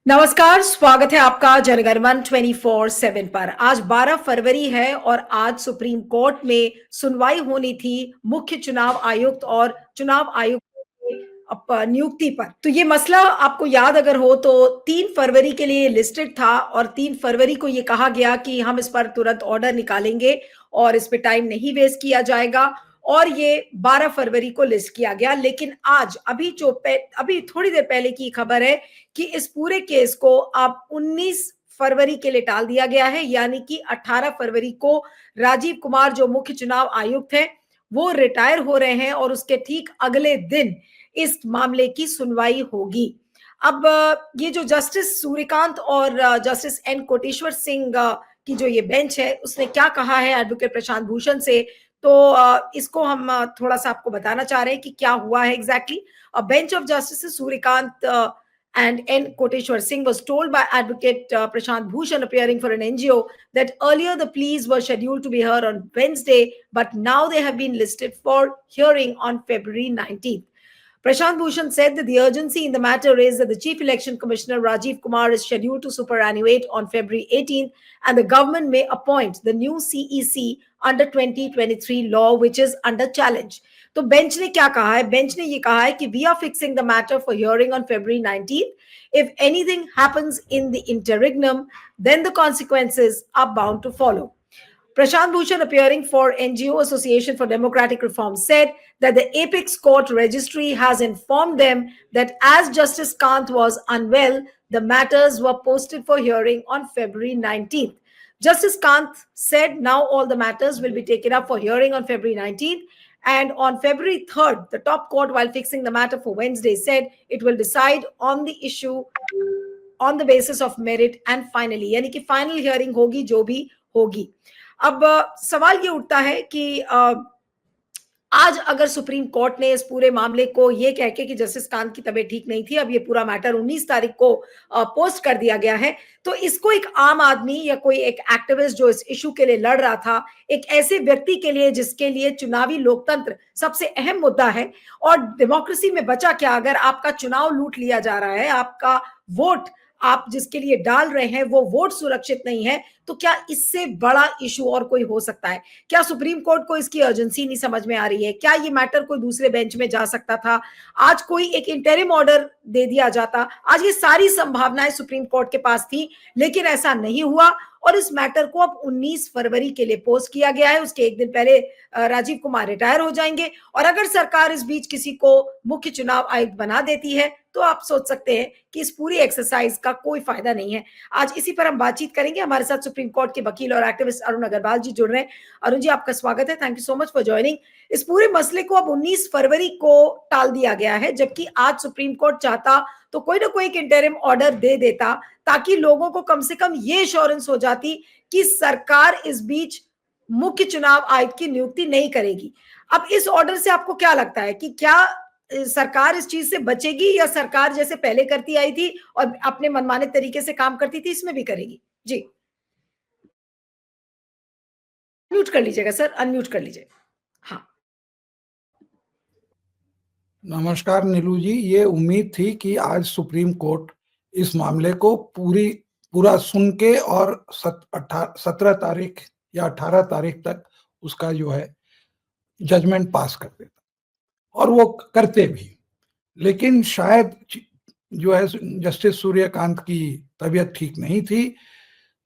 नमस्कार, स्वागत है आपका जनगणमन 24/7 पर। आज 12 फरवरी है और आज सुप्रीम कोर्ट में सुनवाई होनी थी मुख्य चुनाव आयुक्त और चुनाव आयुक्त की नियुक्ति पर। तो ये मसला आपको याद अगर हो तो 3 फरवरी के लिए लिस्टेड था और 3 फरवरी को ये कहा गया कि हम इस पर तुरंत ऑर्डर निकालेंगे और इस पे टाइम नहीं वेस्ट किया जाएगा और ये 12 फरवरी को लिस्ट किया गया। लेकिन आज अभी थोड़ी देर पहले की खबर है कि इस पूरे केस को अब 19 फरवरी के लिए टाल दिया गया है, यानी कि 18 फरवरी को राजीव कुमार जो मुख्य चुनाव आयुक्त हैं वो रिटायर हो रहे हैं और उसके ठीक अगले दिन इस मामले की सुनवाई होगी। अब ये जो जस्टिस सूर्यकांत और जस्टिस एन कोटेश्वर सिंह की जो ये बेंच है उसने क्या कहा है एडवोकेट प्रशांत भूषण से, तो इसको हम थोड़ा सा आपको बताना चाह रहे हैं कि क्या हुआ है exactly. A bench of Justices Surikant and N. Koteshwar Singh was told by Advocate Prashant Bhushan, appearing for an NGO, that earlier the pleas were scheduled to be heard on Wednesday, but now they have been listed for hearing on February 19th. Prashant Bhushan said that the urgency in the matter is that the Chief Election Commissioner Rajiv Kumar is scheduled to superannuate on February 18th, and the government may appoint the new CEC under 2023 law, which is under challenge. तो bench ने क्या कहा है? Bench ने ये कहा है कि we are fixing the matter for hearing on February 19th. If anything happens in the interregnum, then the consequences are bound to follow. Prashant Bhushan, appearing for NGO Association for Democratic Reform, said that the Apex Court Registry has informed them that as Justice Kant was unwell, the matters were posted for hearing on February 19th. Justice Kant said now all the matters will be taken up for hearing on February 19th. And on February 3rd, the top court, while fixing the matter for Wednesday, said it will decide on the issue on the basis of merit and finally, यानी कि final hearing होगी जो भी होगी। अब सवाल ये उठता है कि आज अगर सुप्रीम कोर्ट ने इस पूरे मामले को ये कह के कि जस्टिस कांत की तबीयत ठीक नहीं थी, अब ये पूरा मैटर 19 तारीख को पोस्ट कर दिया गया है, तो इसको एक आम आदमी या कोई एक एक्टिविस्ट जो इस इशू के लिए लड़ रहा था, एक ऐसे व्यक्ति के लिए जिसके लिए चुनावी लोकतंत्र सबसे अहम मुद्दा है और डेमोक्रेसी में बचा क्या अगर आपका चुनाव लूट लिया जा रहा है, आपका वोट आप जिसके लिए डाल रहे हैं वो वोट सुरक्षित नहीं है, तो क्या इससे बड़ा इशू और कोई हो सकता है? क्या सुप्रीम कोर्ट को इसकी अर्जेंसी नहीं समझ में आ रही है? क्या ये मैटर कोई दूसरे बेंच में जा सकता था? आज कोई एक इंटरिम ऑर्डर दे दिया जाता। आज ये सारी संभावनाएं सुप्रीम कोर्ट के पास थी, लेकिन ऐसा नहीं हुआ और इस मैटर को अब 19 फरवरी के लिए पोस्ट किया गया है। उसके एक दिन पहले राजीव कुमार रिटायर हो जाएंगे और अगर सरकार इस बीच किसी को मुख्य चुनाव आयुक्त बना देती है तो आप सोच सकते हैं कि इस पूरी एक्सरसाइज का कोई फायदा नहीं है। आज इसी पर हम बातचीत करेंगे। हमारे साथ सुप्रीम कोर्ट के वकील और एक्टिविस्ट अरुण अग्रवाल जी जुड़ रहे हैं। अरुण जी, आपका स्वागत है। Thank you so much for joining. इस पूरे मसले को अब 19 फरवरी को टाल दिया गया है, जबकि आज सुप्रीम कोर्ट चाहता तो कोई ना कोई एक इंटरिम ऑर्डर दे देता ताकि लोगों को कम से कम ये एश्योरेंस हो जाती कि सरकार इस बीच मुख्य चुनाव आयुक्त की नियुक्ति नहीं करेगी। अब इस ऑर्डर से आपको क्या लगता है कि क्या सरकार इस चीज से बचेगी या सरकार जैसे पहले करती आई थी और अपने मनमाने तरीके से काम करती थी इसमें भी करेगी? जी, म्यूट कर लीजिएगा सर, अनम्यूट कर लीजिए। हाँ, नमस्कार नीलू जी, ये उम्मीद थी कि आज सुप्रीम कोर्ट इस मामले को पूरा सुन के और 17 तारीख या 18 तारीख तक उसका जो है जजमेंट पास कर देता और वो करते भी। लेकिन शायद जो है जस्टिस सूर्यकांत की तबीयत ठीक नहीं थी,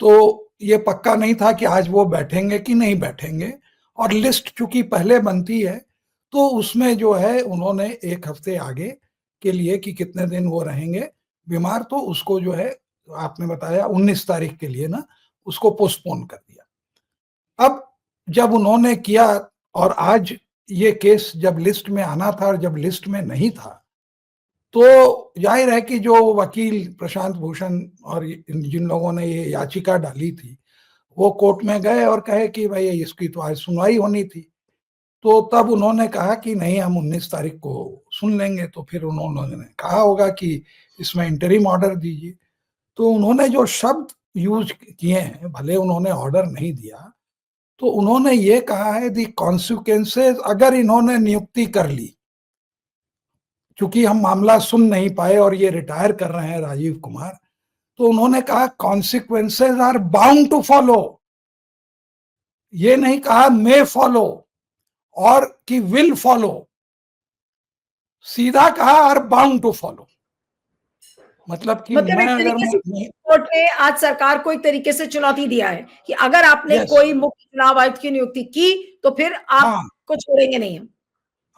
तो ये पक्का नहीं था कि आज वो बैठेंगे कि नहीं बैठेंगे। और लिस्ट चूंकि पहले बनती है तो उसमें जो है उन्होंने एक हफ्ते आगे के लिए कि कितने दिन वो रहेंगे बीमार, तो उसको जो है आपने बताया 19 तारीख के लिए ना उसको पोस्टपोन कर दिया। अब जब उन्होंने किया और आज ये केस जब लिस्ट में आना था और जब लिस्ट में नहीं था, तो जाहिर है कि जो वकील प्रशांत भूषण और जिन लोगों ने ये याचिका डाली थी वो कोर्ट में गए और कहे कि भाई इसकी तो आज सुनवाई होनी थी। तो तब उन्होंने कहा कि नहीं, हम 19 तारीख को सुन लेंगे। तो फिर उन्होंने कहा होगा कि इसमें इंटरिम ऑर्डर दीजिए। तो उन्होंने जो शब्द यूज किए हैं, भले उन्होंने ऑर्डर नहीं दिया, तो उन्होंने ये कहा है दी कॉन्सिक्वेंसेस अगर इन्होंने नियुक्ति कर ली, क्योंकि हम मामला सुन नहीं पाए और ये रिटायर कर रहे हैं राजीव कुमार, तो उन्होंने कहा consequences are bound to follow, ये नहीं कहा मे फॉलो और कि विल फॉलो, सीधा कहा आर बाउंड टू फॉलो। मतलब कि मतलब मैं एक अगर तरीके से कोर्ट ने आज सरकार को एक तरीके से चुनौती दिया है कि अगर आपने यस, कोई मुख्य चुनाव आयुक्त की नियुक्ति की तो फिर हाँ आपको छोड़ेंगे नहीं हम।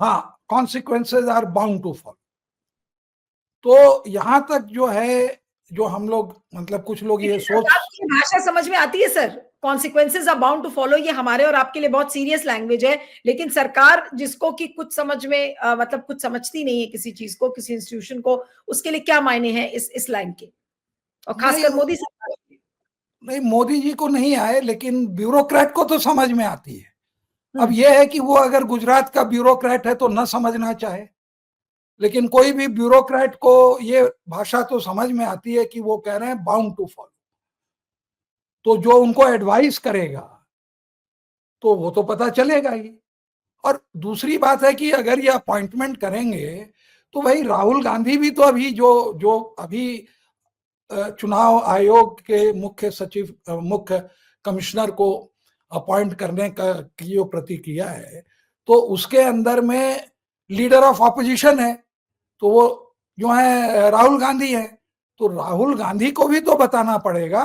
हाँ, consequences are bound to follow. तो यहां तक जो है, जो हम लोग मतलब कुछ लोग ये लेकिन सोच, सरकार को ये भाषा समझ में आती है sir, consequences are bound to follow, ये हमारे और आपके लिए बहुत सीरियस लैंग्वेज है, लेकिन सरकार जिसको कि कुछ समझ में मतलब कुछ समझती नहीं है किसी चीज को, किसी इंस्टीट्यूशन को, उसके लिए क्या मायने हैं इस लाइन के, और नहीं खासकर मोदी सरकार के। नहीं मोदी जी को नहीं आए, लेकिन ब्यूरोक्रेट को तो समझ में आती है। अब हम्म। यह है कि वो अगर गुजरात का ब्यूरोक्रेट है तो न समझना चाहे, लेकिन कोई भी ब्यूरोक्रेट को ये भाषा तो समझ में आती है कि वो कह रहे हैं बाउंड टू फॉलो। तो जो उनको एडवाइस करेगा तो वो तो पता चलेगा ही। और दूसरी बात है कि अगर ये अपॉइंटमेंट करेंगे तो भाई राहुल गांधी भी तो अभी जो जो अभी चुनाव आयोग के मुख्य सचिव, मुख्य कमिश्नर को अपॉइंट करने का की जो प्रतिक्रिया है, तो उसके अंदर में लीडर ऑफ ऑपोजिशन है, तो वो जो है राहुल गांधी है। तो राहुल गांधी को भी तो बताना पड़ेगा।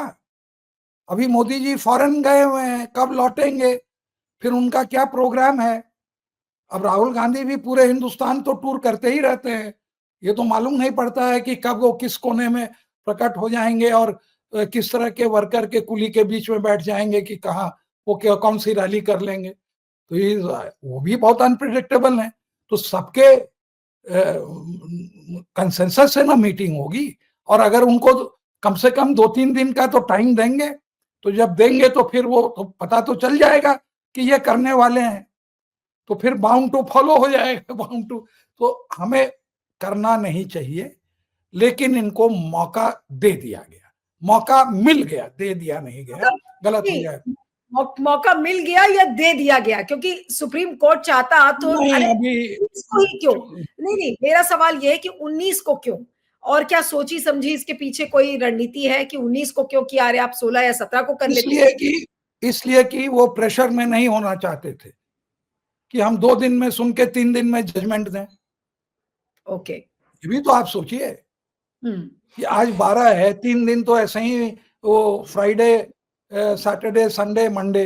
अभी मोदी जी फॉरेन गए हुए हैं, कब लौटेंगे, फिर उनका क्या प्रोग्राम है। अब राहुल गांधी भी पूरे हिंदुस्तान तो टूर करते ही रहते हैं, ये तो मालूम नहीं पड़ता है कि कब वो किस कोने में प्रकट हो जाएंगे और किस तरह के वर्कर के कुली के बीच में बैठ जाएंगे कि कहाँ वो क्या कौन सी रैली कर लेंगे। तो ये वो भी बहुत अनप्रिडिक्टेबल है। तो सबके कंसेंसस से ना मीटिंग होगी, और अगर उनको कम से कम 2-3 दिन का तो टाइम देंगे, तो जब देंगे तो फिर वो तो पता तो चल जाएगा कि ये करने वाले हैं, तो फिर बाउंड टू फॉलो हो जाएगा, बाउंड टू। तो हमें करना नहीं चाहिए, लेकिन इनको मौका दे दिया गया, मौका मिल गया, दे दिया नहीं गया, मतलब गलत हो नहीं, जाए। मौका मिल गया या दे दिया गया, क्योंकि सुप्रीम कोर्ट चाहता तो नहीं अरे अभी 19 को ही क्यों, नहीं नहीं, मेरा सवाल ये है कि 19 को क्यों, और क्या सोची समझी इसके पीछे कोई रणनीति है कि 19 को क्यों किया, अरे आप 16 या 17 को कर लेते। इसलिए कि इसलिए कि वो प्रेशर में नहीं होना चाहते थे कि हम 2 दिन में सुन के 3 दिन में जजमेंट दें। ओके। ये भी तो आप सोचिए हम्म। कि आज 12 है, 3 दिन तो ऐसे ही, वो फ्राइडे सैटरडे संडे मंडे,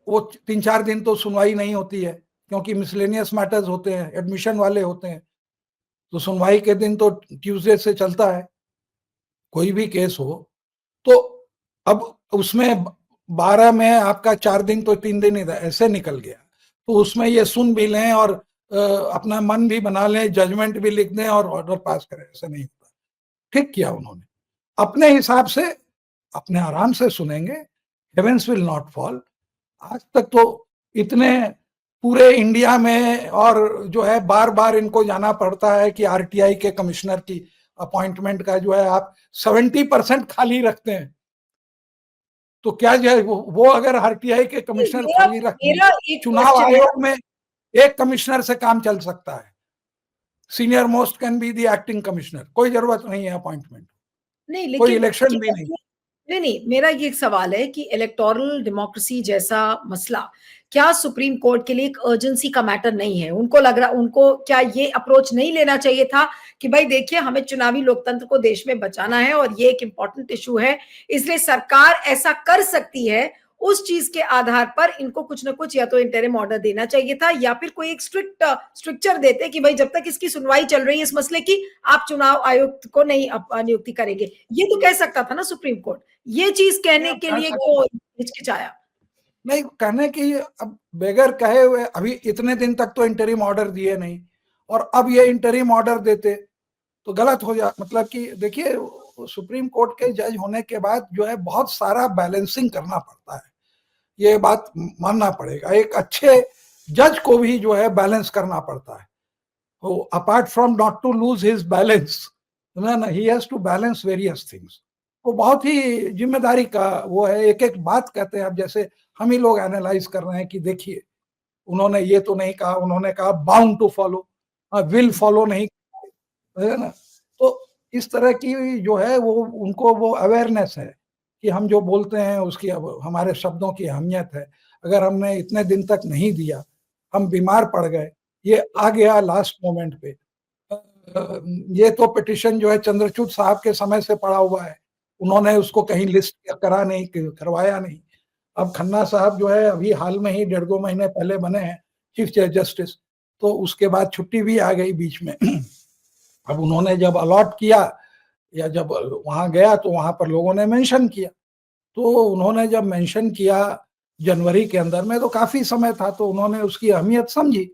वो 3-4 दिन तो सुनवाई नहीं होती है, क्योंकि मिसलेनियस मैटर्स होते हैं, एडमिशन वाले होते हैं। तो सुनवाई के दिन तो ट्यूसडे से चलता है, कोई भी केस हो। तो अब उसमें 12 में आपका 4 दिन तो 3 दिन इधर ऐसे निकल गया, तो उसमें ये सुन भी लें और अपना मन भी बना लें, जजमेंट भी लिख दें और ऑर्डर पास करें, ऐसा नहीं होता। ठीक किया उन्होंने, अपने हिसाब से, अपने आराम से सुनेंगे, हेवेंस विल नॉट फॉल। आज तक तो इतने पूरे इंडिया में, और जो है बार बार इनको जाना पड़ता है कि आरटीआई के कमिश्नर की अपॉइंटमेंट का जो है आप 70% खाली रखते हैं, तो क्या जो है वो अगर आरटीआई के कमिश्नर मेरा खाली रख दिए, मेरा एक चुनाव क्वेश्चन है। आयोग में एक कमिश्नर से काम चल सकता है, senior most can be the acting commissioner, कोई जरूरत नहीं है अपॉइंटमेंट, नहीं कोई लेकिन इलेक्शन भी क्या नहीं। नहीं नहीं, मेरा ये एक सवाल है कि इलेक्टोरल डेमोक्रेसी जैसा मसला क्या सुप्रीम कोर्ट के लिए एक अर्जेंसी का मैटर नहीं है, उनको लग रहा, उनको क्या ये अप्रोच नहीं लेना चाहिए था कि भाई देखिए हमें चुनावी लोकतंत्र को देश में बचाना है और ये एक इंपॉर्टेंट इशू है, इसलिए सरकार ऐसा कर सकती है, उस चीज के आधार पर इनको कुछ ना कुछ या तो इंटरिम ऑर्डर देना चाहिए था या फिर कोई एक स्ट्रिक्चर देते कि भाई जब तक इसकी सुनवाई चल रही है इस मसले की, आप चुनाव आयुक्त को नहीं नियुक्ति करेंगे, ये तो कह सकता था ना सुप्रीम कोर्ट, ये चीज नहीं कहने अब के कह लिए सकते, क्यों हिचकिचाया। नहीं कहने की, अब बगैर कहे हुए अभी इतने दिन तक तो इंटरिम ऑर्डर दिए नहीं, और अब ये इंटरिम ऑर्डर देते तो गलत हो जा, मतलब कि देखिए सुप्रीम कोर्ट के जज होने के बाद जो है बहुत सारा बैलेंसिंग करना पड़ता है, ये बात मानना पड़ेगा। एक अच्छे जज को भी जो है बैलेंस करना पड़ता है, तो apart from not to lose his balance, ना ही has to balance various things. वो बहुत ही जिम्मेदारी का वो है, एक एक बात कहते हैं। अब जैसे हम ही लोग एनालाइज कर रहे हैं कि देखिए उन्होंने ये तो नहीं कहा, उन्होंने कहा bound to follow, will follow नहीं, है ना। तो इस तरह की जो है वो उनको वो अवेयरनेस है कि हम जो बोलते हैं उसकी अब हमारे शब्दों की अहमियत है। अगर हमने इतने दिन तक नहीं दिया, हम बीमार पड़ गए, ये आ गया लास्ट मोमेंट पे। ये तो पिटिशन जो है चंद्रचूड़ साहब के समय से पड़ा हुआ है, उन्होंने उसको कहीं लिस्ट करा नहीं, करवाया नहीं। अब खन्ना साहब जो है अभी हाल में ही 1.5-2 महीने पहले बने हैं चीफ जस्टिस, तो उसके बाद छुट्टी भी आ गई बीच में। अब उन्होंने जब अलॉट किया या जब वहां गया तो वहां पर लोगों ने मेंशन किया, तो उन्होंने जब मेंशन किया जनवरी के अंदर में तो काफी समय था, तो उन्होंने उसकी अहमियत समझी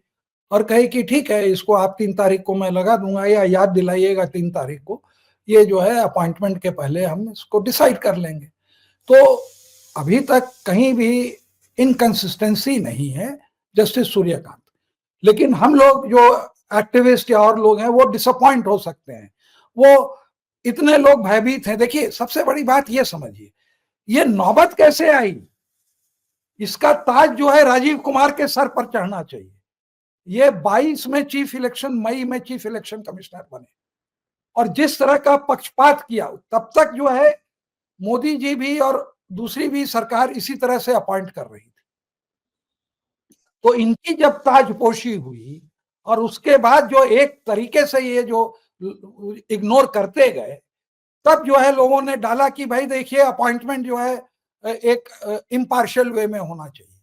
और कही कि ठीक है, इसको आप 3 तारीख को मैं लगा दूंगा या याद दिलाइएगा 3 तारीख को, ये जो है अपॉइंटमेंट के पहले हम इसको डिसाइड कर लेंगे। तो अभी तक कहीं भी इनकंसिस्टेंसी नहीं है जस्टिस सूर्यकांत, लेकिन हम लोग जो एक्टिविस्ट या और लोग हैं वो डिसअपॉइंट हो सकते हैं। वो इतने लोग भयभीत हैं। देखिए, सबसे बड़ी बात ये समझिए, ये नौबत कैसे आई, इसका ताज जो है राजीव कुमार के सर पर चढ़ना चाहिए। ये 22 में चीफ इलेक्शन, मई में चीफ इलेक्शन कमिश्नर बने और जिस तरह का पक्षपात किया, तब तक जो है मोदी जी भी और दूसरी भी सरकार इसी तरह से अपॉइंट कर रही थी। तो इनकी जब ताजपोशी हुई और उसके बाद जो एक तरीके से ये जो इग्नोर करते गए, तब जो है लोगों ने डाला कि भाई देखिए, अपॉइंटमेंट जो है एक इम्पार्शियल वे में होना चाहिए।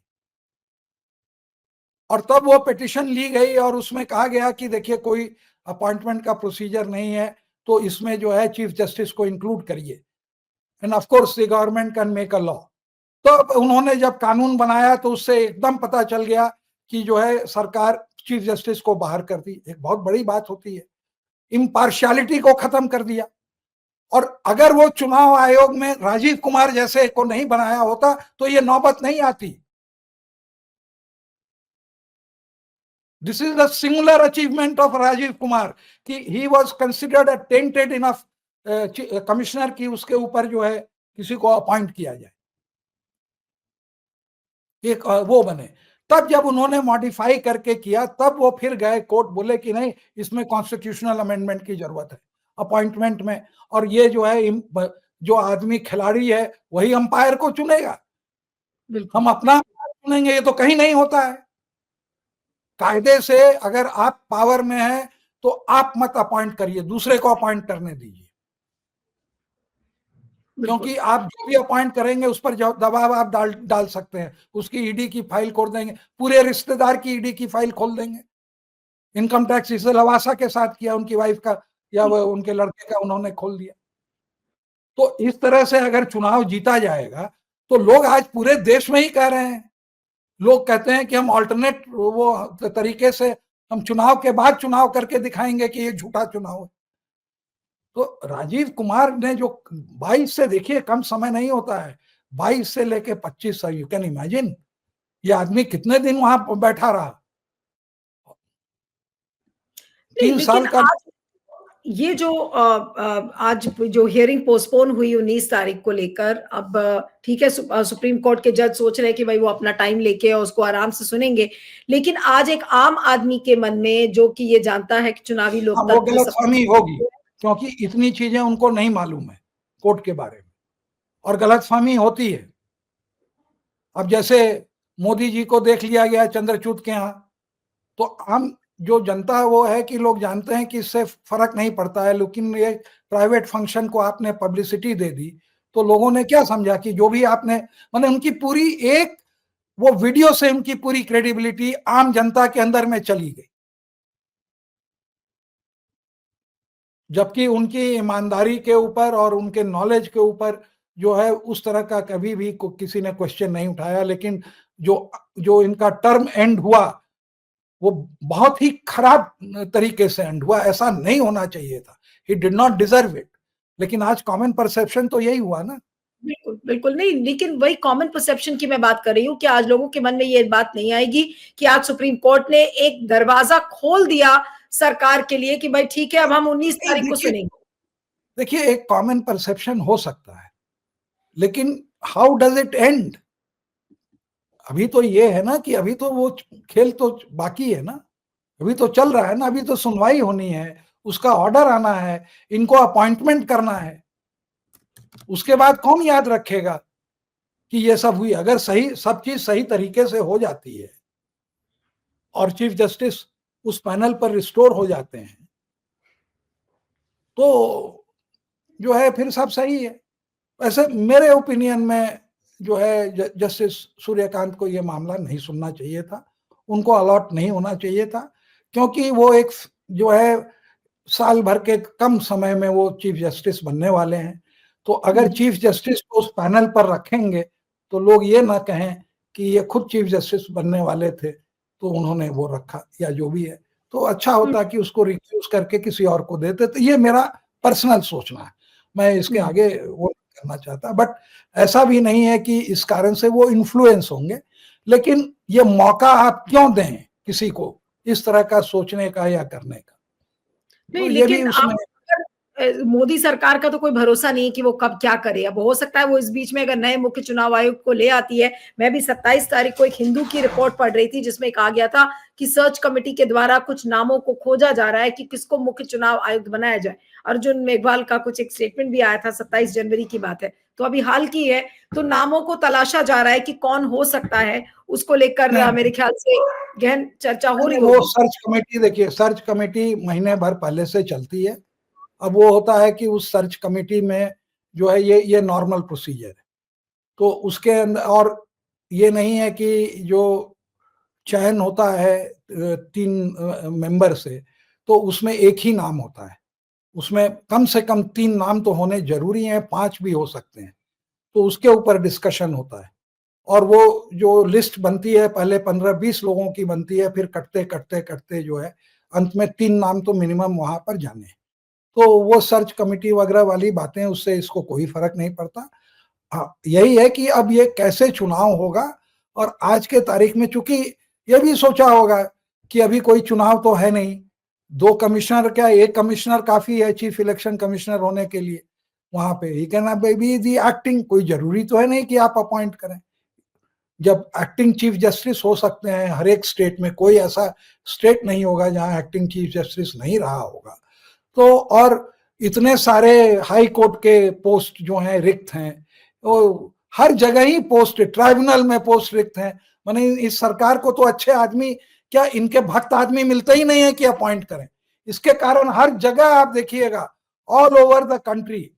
और तब वो पिटिशन ली गई और उसमें कहा गया कि देखिए, कोई अपॉइंटमेंट का प्रोसीजर नहीं है, तो इसमें जो है चीफ जस्टिस को इंक्लूड करिए, end of course the government can make a law. तो उन्होंने जब कानून बनाया तो उससे एकदम पता चल गया कि जो है सरकार चीफ जस्टिस को बाहर कर दी। एक बहुत बड़ी बात होती है, इम्पार्शियलिटी को खत्म कर दिया। और अगर वो चुनाव आयोग में राजीव कुमार जैसे को नहीं बनाया होता तो ये नौबत नहीं आती। This is the singular achievement of Rajiv Kumar कि he was considered a tainted enough commissioner की उसके ऊपर जो है किसी को अपॉइंट किया जाए, एक वो बने। तब जब उन्होंने मॉडिफाई करके किया, तब वो फिर गए कोर्ट, बोले कि नहीं, इसमें कॉन्स्टिट्यूशनल अमेंडमेंट की जरूरत है अपॉइंटमेंट में, और ये जो है जो आदमी खिलाड़ी है वही अंपायर को चुनेगा, हम अपना चुनेंगे। ये तो कहीं नहीं होता है। कायदे से अगर आप पावर में हैं तो आप मत अपॉइंट करिए, दूसरे को अपॉइंट करने दीजिए, क्योंकि आप जो भी अपॉइंट करेंगे उस पर दबाव आप डाल सकते हैं। उसकी ईडी की फाइल खोल देंगे, पूरे रिश्तेदार की ईडी की फाइल खोल देंगे। इनकम टैक्स इसे लवासा के साथ किया, उनकी वाइफ का या उनके लड़के का उन्होंने खोल दिया। तो इस तरह से अगर चुनाव जीता जाएगा तो लोग आज पूरे देश में ही कह रहे हैं, लोग कहते हैं कि हम ऑल्टरनेट वो तरीके से हम चुनाव के बाद चुनाव करके दिखाएंगे कि ये झूठा चुनाव है। तो राजीव कुमार ने जो 22 से, देखिए कम समय नहीं होता है, 22 से लेके 25 साल, यू कैन इमेजिन ये आदमी कितने दिन वहां बैठा रहा। 3 साल का। ये जो आज जो हियरिंग पोस्टपोन हुई 19 तारीख को लेकर, अब ठीक है, सुप्रीम कोर्ट के जज सोच रहे हैं कि भाई वो अपना टाइम लेके और उसको आराम से सुनेंगे, लेकिन आज एक आम आदमी के मन में, जो कि ये जानता है कि चुनावी वो लोकतंत्र गलतफहमी होगी, क्योंकि इतनी चीजें उनको नहीं मालूम है कोर्ट के बारे में, और गलतफहमी होती है। अब जैसे मोदी जी को देख लिया गया चंद्रचूड़ के यहाँ, तो आम जो जनता है वो है कि लोग जानते हैं कि इससे फर्क नहीं पड़ता है, लेकिन ये प्राइवेट फंक्शन को आपने पब्लिसिटी दे दी तो लोगों ने क्या समझा कि जो भी आपने, माने उनकी पूरी एक वो वीडियो से उनकी पूरी क्रेडिबिलिटी आम जनता के अंदर में चली गई, जबकि उनकी ईमानदारी के ऊपर और उनके नॉलेज के ऊपर जो है उस तरह का कभी भी किसी ने क्वेश्चन नहीं उठाया। लेकिन जो जो इनका टर्म एंड हुआ वो बहुत ही खराब तरीके से एंड हुआ, ऐसा नहीं होना चाहिए था। He did not deserve it. लेकिन आज कॉमन परसेप्शन तो यही हुआ ना। बिल्कुल, बिल्कुल नहीं, लेकिन वही कॉमन परसेप्शन की मैं बात कर रही हूँ कि आज लोगों के मन में ये बात नहीं आएगी कि आज सुप्रीम कोर्ट ने एक दरवाजा खोल दिया सरकार के लिए कि भाई ठीक है, अब हम 19 तारीख को सुनेंगे। देखिए, एक कॉमन परसेप्शन हो सकता है, लेकिन हाउ डज इट एंड? अभी तो ये है ना कि अभी तो वो खेल तो बाकी है ना, अभी तो चल रहा है ना, अभी तो सुनवाई होनी है, उसका ऑर्डर आना है, इनको अपॉइंटमेंट करना है, उसके बाद कौन याद रखेगा कि ये सब हुई? अगर सही सब चीज सही तरीके से हो जाती है और चीफ जस्टिस उस पैनल पर रिस्टोर हो जाते हैं, तो जो है फिर सब सही है। वैसे मेरे ओपिनियन में जो है जस्टिस सूर्यकांत को ये मामला नहीं सुनना चाहिए था, उनको अलॉट नहीं होना चाहिए था, क्योंकि वो एक जो है साल भर के कम समय में वो चीफ जस्टिस बनने वाले हैं। तो अगर चीफ जस्टिस को उस पैनल पर रखेंगे तो लोग ये ना कहें कि ये खुद चीफ जस्टिस बनने वाले थे तो उन्होंने वो रखा, या जो भी है। तो अच्छा होता कि उसको रिक्यूज करके किसी और को देते। तो ये मेरा पर्सनल सोचना है, मैं इसके आगे वो करना चाहता, बट ऐसा भी नहीं है कि इस कारण से वो इन्फ्लुएंस होंगे। लेकिन ये मौका आप क्यों दें किसी को इस तरह का सोचने का या करने का? तो नहीं, ये भी लेकिन उसमें आप मोदी सरकार का तो कोई भरोसा नहीं कि वो कब क्या करे। अब हो सकता है वो इस बीच में अगर नए मुख्य चुनाव आयुक्त को ले आती है। मैं भी 27 तारीख को एक हिंदू की रिपोर्ट पढ़ रही थी जिसमें कहा गया था कि सर्च कमेटी के द्वारा कुछ नामों को खोजा जा रहा है कि किसको मुख्य चुनाव आयुक्त बनाया जाए। अर्जुन मेघवाल का कुछ एक स्टेटमेंट भी आया था, 27 जनवरी की बात है, तो अभी हाल की है। तो नामों को तलाशा जा रहा है कि कौन हो सकता है, उसको लेकर मेरे ख्याल से गहन चर्चा हो रही वो होगी। सर्च कमेटी, देखिए सर्च कमेटी महीने भर पहले से चलती है। अब वो होता है कि उस सर्च कमेटी में जो है ये नॉर्मल प्रोसीजर है, तो उसके अंदर और ये नहीं है कि जो चयन होता है 3 मेंबर से, तो उसमें एक ही नाम होता है। उसमें कम से कम 3 नाम तो होने जरूरी हैं, 5 भी हो सकते हैं। तो उसके ऊपर डिस्कशन होता है और वो जो लिस्ट बनती है पहले 15-20 लोगों की बनती है, फिर कटते कटते कटते जो है अंत में 3 नाम तो मिनिमम वहां पर जाने हैं। तो वो सर्च कमेटी वगैरह वाली बातें, उससे इसको कोई फर्क नहीं पड़ता। हाँ, यही है कि अब ये कैसे चुनाव होगा। और आज के तारीख में चूंकि ये भी सोचा होगा कि अभी कोई चुनाव तो है नहीं, 2 कमिश्नर क्या, 1 कमिश्नर काफी है चीफ इलेक्शन कमिश्नर होने के लिए। वहां पे ही कहना बेबी दी एक्टिंग, कोई जरूरी तो है नहीं कि आप अपॉइंट करें। जब एक्टिंग चीफ जस्टिस हो सकते हैं हर एक स्टेट में, कोई ऐसा स्टेट नहीं होगा जहां एक्टिंग चीफ जस्टिस नहीं रहा होगा। तो और इतने सारे हाई कोर्ट के पोस्ट जो हैं रिक्त हैं, तो हर जगह ही पोस्ट, ट्राइब्यूनल में पोस्ट रिक्त हैं। माने इस सरकार को तो अच्छे आदमी, क्या इनके भक्त आदमी मिलते ही नहीं है कि अपॉइंट करें। इसके कारण हर जगह आप देखिएगा ऑल ओवर द कंट्री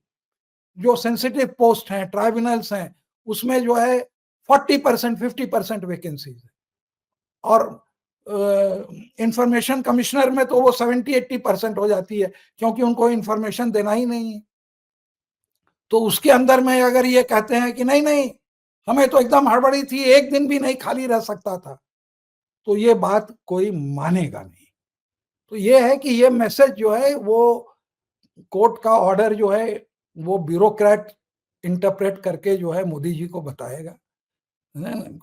जो सेंसिटिव पोस्ट हैं, ट्राइब्यूनल्स हैं, उसमें जो है 40% 50% वैकेंसीज है। और इंफॉर्मेशन कमिश्नर में तो वो 70-80% हो जाती है, क्योंकि उनको इंफॉर्मेशन देना ही नहीं है। तो उसके अंदर में अगर ये कहते हैं कि नहीं नहीं हमें तो एकदम हड़बड़ी थी, एक दिन भी नहीं खाली रह सकता था, तो ये बात कोई मानेगा नहीं। तो ये है कि ये मैसेज जो है वो कोर्ट का ऑर्डर जो है वो ब्यूरोक्रेट इंटरप्रेट करके जो है मोदी जी को बताएगा,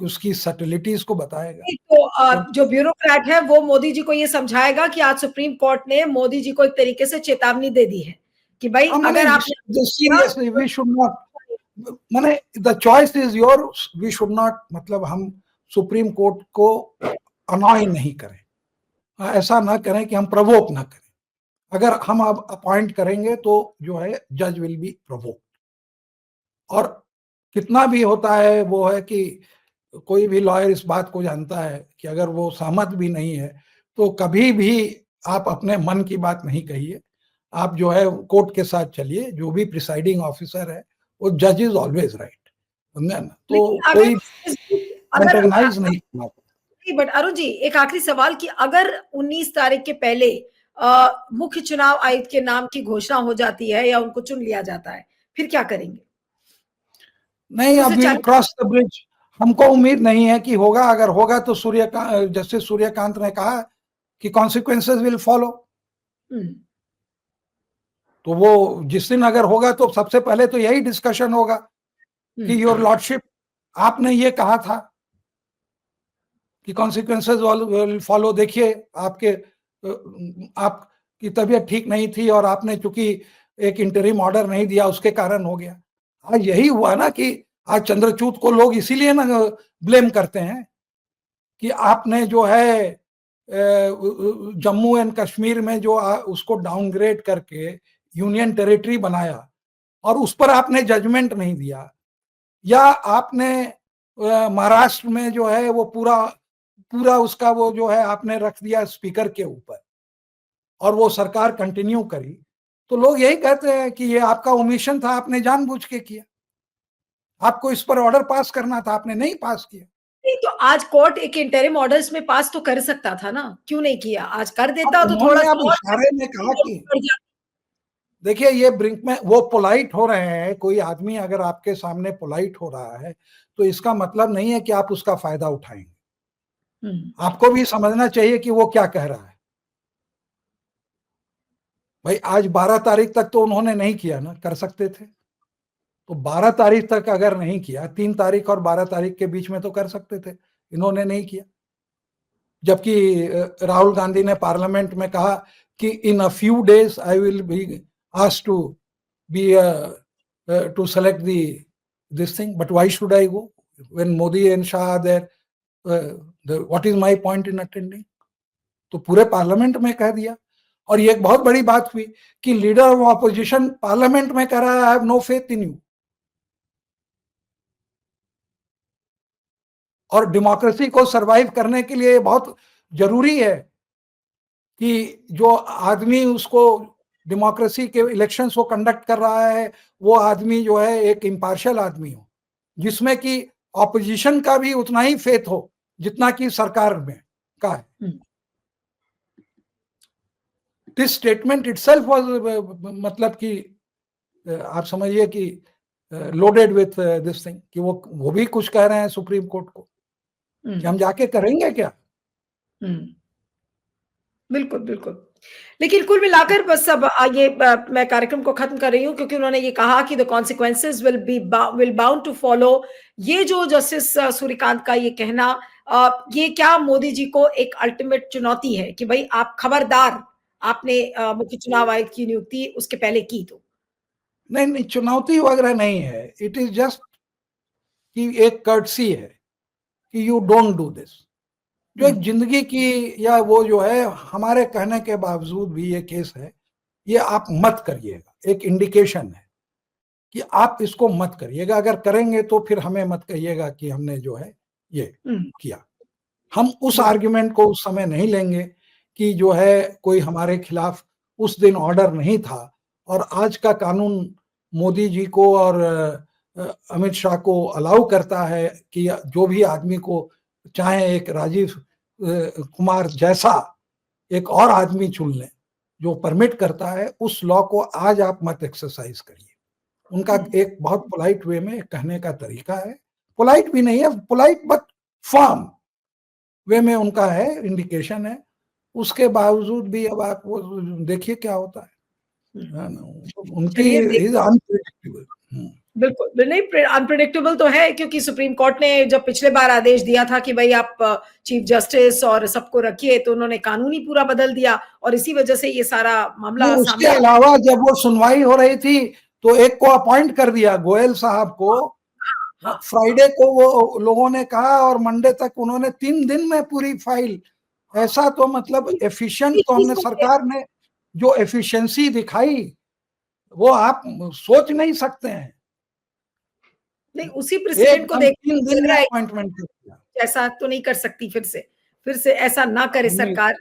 उसकी सटलिटीज को बताएगा। तो जो ब्यूरोक्रेट है वो मोदी जी को ये समझाएगा कि आज सुप्रीम कोर्ट ने मोदी जी को एक तरीके से चेतावनी दे दी है कि भाई माने अगर आपने सीरियसली वी शुड नॉट, माने the choice is your, we should not, मतलब हम सुप्रीम कोर्ट को अनॉय नहीं करें, ऐसा ना करें कि हम प्रवोक ना करें। अगर हम अब अपॉइंट करेंगे तो जो है जज विल बी प्रोवोक। और कितना भी होता है वो है कि कोई भी लॉयर इस बात को जानता है कि अगर वो सहमत भी नहीं है तो कभी भी आप अपने मन की बात नहीं कहिए, आप जो है कोर्ट के साथ चलिए, जो भी प्रिसाइडिंग ऑफिसर है वो जज इज ऑलवेज राइट, समझे ना? तो लेकिन कोई अगर एंटेगनाइज नहीं करना। बट अरुण जी एक आखिरी सवाल कि अगर 19 तारीख के पहले मुख्य चुनाव आयुक्त के नाम की घोषणा हो जाती है या उनको चुन लिया जाता है, फिर क्या करेंगे? नहीं, अब उसे विल चाहे क्रॉस द ब्रिज। हमको उम्मीद नहीं है कि होगा, अगर होगा तो सूर्यकांत, जस्टिस सूर्यकांत ने कहा कि कॉन्सिक्वेंसेस विल फॉलो। तो वो जिस दिन अगर होगा तो सबसे पहले तो यही डिस्कशन होगा कि योर लॉर्डशिप, आपने ये कहा था कि कॉन्सिक्वेंसेस विल फॉलो। देखिए आपके आपकी तबीयत ठीक नहीं थी और आपने चूंकि एक इंटरिम ऑर्डर नहीं दिया उसके कारण हो गया। आज यही हुआ ना कि आज चंद्रचूड को लोग इसीलिए ना ब्लेम करते हैं कि आपने जो है जम्मू एंड कश्मीर में जो उसको डाउनग्रेड करके यूनियन टेरिटरी बनाया और उस पर आपने जजमेंट नहीं दिया, या आपने महाराष्ट्र में जो है वो पूरा पूरा उसका वो जो है आपने रख दिया स्पीकर के ऊपर और वो सरकार कंटिन्यू करी, तो लोग यही कहते हैं कि ये आपका ओमिशन था, आपने जानबूझ के किया, आपको इस पर ऑर्डर पास करना था, आपने नहीं पास किया। नहीं तो आज कोर्ट एक इंटरिम ऑर्डर्स में पास तो कर सकता था ना, क्यों नहीं किया? आज कर देता तो थोड़ा उन्होंने अब सा और इशारे में कहा कि देखिए ये ब्रिंक में वो पोलाइट हो रहे हैं, कोई आदमी अगर आपके सामने पोलाइट हो रहा है तो इसका मतलब नहीं है कि आप उसका फायदा उठाएंगे। आपको भी समझना चाहिए कि वो क्या कह रहा है। भाई आज 12 तारीख तक तो उन्होंने नहीं किया ना, कर सकते थे, तो 12 तारीख तक अगर नहीं किया, 3 तारीख और 12 तारीख के बीच में तो कर सकते थे, इन्होंने नहीं किया। जबकि राहुल गांधी ने पार्लियामेंट में कहा कि in a few days I will be asked to be to select this thing, but why should I go when Modi and Shah are there, what is my point in attending. तो पूरे पार्लियामेंट में कह दिया। और ये एक बहुत बड़ी बात हुई कि लीडर ऑफ ऑपोजिशन पार्लियामेंट में कह रहा है I have no faith in you. और डेमोक्रेसी को सरवाइव करने के लिए बहुत जरूरी है कि जो आदमी उसको डेमोक्रेसी के इलेक्शंस को कंडक्ट कर रहा है वो आदमी जो है एक इम्पार्शियल आदमी हो, जिसमें कि ऑपोजिशन का भी उतना ही फेथ हो जितना कि सरकार में का है। दिस स्टेटमेंट इटसेल्फ वाज मतलब कि आप समझिए कि लोडेड विथ दिस थिंग कि वो भी कुछ कह रहे हैं सुप्रीम कोर्ट को कि हम जाके करेंगे क्या। बिल्कुल, बिल्कुल। लेकिन कुल मिलाकर बस अब ये मैं कार्यक्रम को खत्म कर रही हूँ क्योंकि उन्होंने ये कहा कि the consequences will bound to follow. ये जो जस्टिस सूर्यकांत का ये कहना, ये क्या मोदी जी को एक अल्टीमेट चुनौती है कि भाई आप खबरदार, आपने मुख्य चुनाव आयुक्त की नियुक्ति उसके पहले की तो? नहीं, चुनौती वगैरह नहीं है, इट इज जस्ट कि एक कर्टसी है कि यू डोंट डू दिस। जो एक जिंदगी की या वो जो है हमारे कहने के बावजूद भी ये केस है, ये आप मत करिएगा, एक इंडिकेशन है कि आप इसको मत करिएगा। अगर करेंगे तो फिर हमें मत कहिएगा कि हमने जो है ये किया। हम उस आर्ग्यूमेंट को उस समय नहीं लेंगे कि जो है कोई हमारे खिलाफ उस दिन ऑर्डर नहीं था और आज का कानून मोदी जी को और अमित शाह को अलाउ करता है कि जो भी आदमी को चाहे एक राजीव कुमार जैसा एक और आदमी चुन ले, जो परमिट करता है, उस लॉ को आज आप मत एक्सरसाइज करिए। उनका एक बहुत पोलाइट वे में कहने का तरीका है, पोलाइट भी नहीं है, पोलाइट बट फर्म वे में उनका है, इंडिकेशन है। उसके बावजूद भी अब आप वो देखिए क्या होता है। उनकी इज अनप्रेडिक्टेबल। बिल्कुल नहीं, अनप्रेडिक्टेबल तो है क्योंकि सुप्रीम कोर्ट ने जब पिछले बार आदेश दिया था कि भाई आप चीफ जस्टिस और सबको रखिए, तो उन्होंने कानून ही पूरा बदल दिया और इसी वजह से ये सारा मामला उसके अलावा जब वो सुनवाई हो रही थी तो एक को अपॉइंट कर दिया, गोयल साहब को। फ्राइडे को वो लोगों ने कहा और मंडे तक उन्होंने 3 दिन में पूरी फाइल। ऐसा तो मतलब एफिशिएंट तो हमने सरकार ने जो एफिशिएंसी दिखाई वो आप सोच नहीं सकते हैं। नहीं, उसी प्रेसिडेंट को देख 3 दिन में अपॉइंटमेंट किया। ऐसा तो नहीं कर सकती, फिर से ऐसा ना करे सरकार।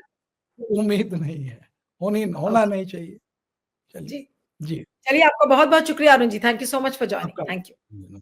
उम्मीद नहीं है, होना नहीं चाहिए। चलिए जी, चलिए आपका बहुत बहुत शुक्रिया Arun ji, thank you so much for joining, thank you.